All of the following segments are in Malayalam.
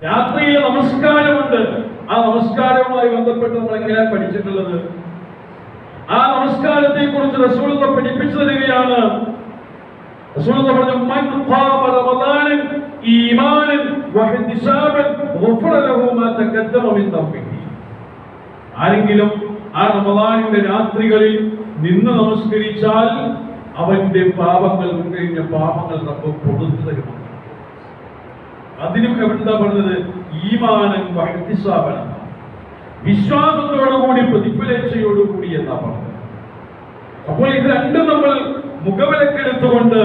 രാത്രിയിലെ നമസ്കാരമുണ്ട്. ആ നമസ്കാരവുമായി ബന്ധപ്പെട്ട് നമ്മൾ എങ്ങനെയാണ് പഠിച്ചിട്ടുള്ളത്? ആ നമസ്കാരത്തെ കുറിച്ച് റസൂലുള്ളാഹി പഠിപ്പിച്ചു തരികയാണ്. റസൂലുള്ളാഹി പറഞ്ഞു, മൻ ഖാമ റമദാനൻ ഈമാനൻ വഹ്തിസാബൻ ഗുഫിറ ലഹു മാ തഖദ്ദമ മിൻ ദംബിഹി. ആരെങ്കിലും ആ റമദാനിന്റെ രാത്രികളിൽ നിന്ന് നമസ്കരിച്ചാൽ അവന്റെ പാപങ്ങൾ, കഴിഞ്ഞ പാപങ്ങൾ റബ്ബ് പൊറുത്തു തരുമെന്ന്. അതിനും എവിടെന്താ പറഞ്ഞത്? ഈമാനൻ വഹ്തിസാബൻ, വിശ്വാസത്തോടുകൂടി പ്രതിഫലേച്ഛയോടുകൂടി എന്നാ പറഞ്ഞത്. അപ്പോൾ ഇത് രണ്ടും നമ്മൾ മുഖവിലക്കെടുത്തുകൊണ്ട്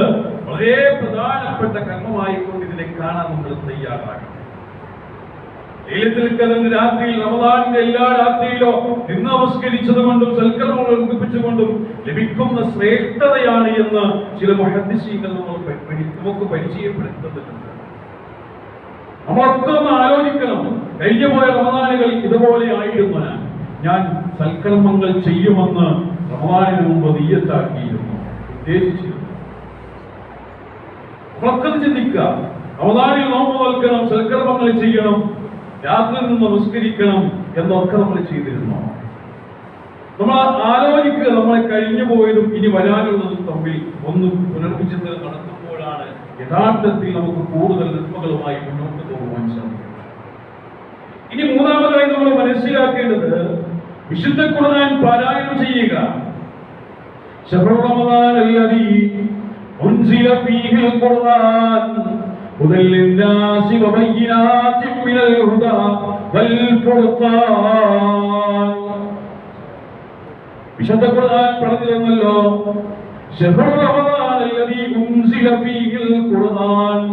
വളരെ പ്രധാനപ്പെട്ട കർമ്മമായിക്കൊണ്ട് ഇതിനെ കാണാൻ നമ്മൾ തയ്യാറാകണം. ലൈലത്തുൽ ഖദറിന്റെ രാത്രിയിൽ, റമദാനിന്റെ എല്ലാ രാത്രിയിലോ നിന്ന് നമസ്കരിച്ചത് കൊണ്ടും സൽക്കർമ്മങ്ങൾ വർദ്ധിപ്പിച്ചുകൊണ്ടും ലഭിക്കുന്ന ശ്രേഷ്ഠതയാണ് എന്ന് ചില മുഹദ്ദിസീങ്ങൾ നമുക്ക് പരിചയപ്പെടുത്തുന്നുണ്ട്. നമ്മളൊക്കെ ഒന്ന് ആലോചിക്കണം. കഴിഞ്ഞു പോയ റമദാനുകൾ ഇതുപോലെ ആയിരുന്നു. ഞാൻ സൽക്കർമ്മങ്ങൾ ചെയ്യുമെന്ന് റമദാനിന് മുമ്പ് നിയ്യത്താക്കിയിരുന്നു, ഉദ്ദേശിച്ചിരുന്നു. നമ്മളൊക്കെ ചിന്തിക്കുക. റമദാനിൽ നോമ്പ് നോൽക്കണം, സൽക്കർമ്മങ്ങൾ ചെയ്യണം, രാത്രിയിൽ നിന്ന് നമസ്കരിക്കണം എന്നൊക്കെ നമ്മൾ ചെയ്തിരുന്നു. നമ്മൾ ആലോചിക്കുക, നമ്മളെ കഴിഞ്ഞു പോയതും ഇനി വരാനുള്ളതും തമ്മിൽ ഒന്ന് പുനർവിചിന്തന നടത്തുമ്പോഴാണ് യഥാർത്ഥത്തിൽ നമുക്ക് കൂടുതൽ നന്മകളുമായി മുന്നോട്ട് പോകുവാൻ സാധിക്കും. ഇനി മൂന്നാമതായി നമ്മൾ മനസ്സിലാക്കേണ്ടത് വിശുദ്ധ ഖുർആൻ പാരായണം ചെയ്യുക. ശഹ്റു റമദാൻ അല്ലദീ ഉൻസില ഫീഹിൽ ഖുർആൻ ഹുദൽ ലിന്നാസി വബയ്യിനാതിൻ മിനൽ ഹുദാ വൽ ഫുർഖാൻ. വിശുദ്ധ ഖുർആൻ പറഞ്ഞിരുന്നല്ലോ, ശഹ്റു റമദാൻ അല്ലദീ ഉൻസില ഫീഹിൽ ഖുർആൻ.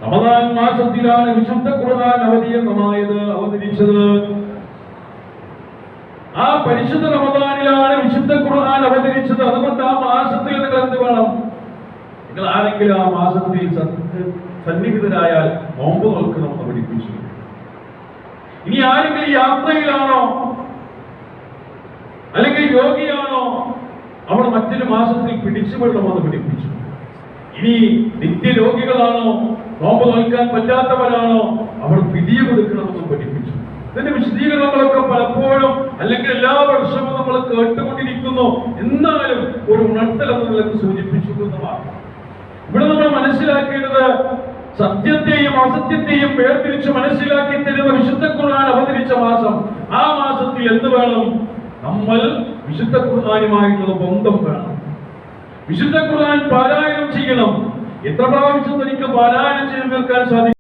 റമദാൻ മാസത്തിലാണ് വിശുദ്ധ ഖുർആൻ അവതരിച്ചത്. ആ പരിശുദ്ധ റമദാനിലാണ് വിശുദ്ധ ഖുർആൻ അവതരിച്ചത്. അതുകൊണ്ട് ആ മാസത്തിൽ നിങ്ങൾ എന്ത് വേണം? നിങ്ങൾ ആരെങ്കിലും ആ മാസത്തിൽ സന്നിഹിതരായാൽ നോമ്പ് നോൽക്കണമെന്ന് പഠിപ്പിച്ചു. ഇനി ആരെങ്കിലും യാത്രയിലാണോ അല്ലെങ്കിൽ രോഗിയാണോ, അവർ മറ്റൊരു മാസത്തിൽ പിടിച്ചുകൊള്ളണമെന്ന് പഠിപ്പിച്ചു. ഇനി നിത്യരോഗികളാണോ, നോമ്പ് നോൽക്കാൻ പറ്റാത്തവരാണോ, അവർ ഫിദിയ കൊടുക്കണമെന്ന് പഠിപ്പിച്ചു. ഇതിന്റെ വിശദീകരണങ്ങളൊക്കെ പലപ്പോഴും അല്ലെങ്കിൽ എല്ലാ വർഷവും നമ്മൾ കേട്ടുകൊണ്ടിരിക്കുന്നു. എന്നാലും ഒരു ഉണർത്തൽ എന്നുള്ളത് സൂചിപ്പിച്ചിരുന്നതാണ്. ഇവിടെ നമ്മൾ മനസ്സിലാക്കേണ്ടത് സത്യത്തെയും അസത്യത്തെയും വേർതിരിച്ച് മനസ്സിലാക്കി തരുന്ന വിശുദ്ധ ഖുർആൻ അവതരിച്ച മാസം. ആ മാസത്തിൽ എന്ത് വേണം? നമ്മൾ വിശുദ്ധ ഖുർആനുമായിട്ടുള്ള ബന്ധം വേണം. വിശുദ്ധ ഖുർആൻ പാരായണം ചെയ്യണം. എത്ര പ്രാവശ്യം തനിക്ക് പാരായണം ചെയ്ത് നിൽക്കാൻ സാധിക്കും?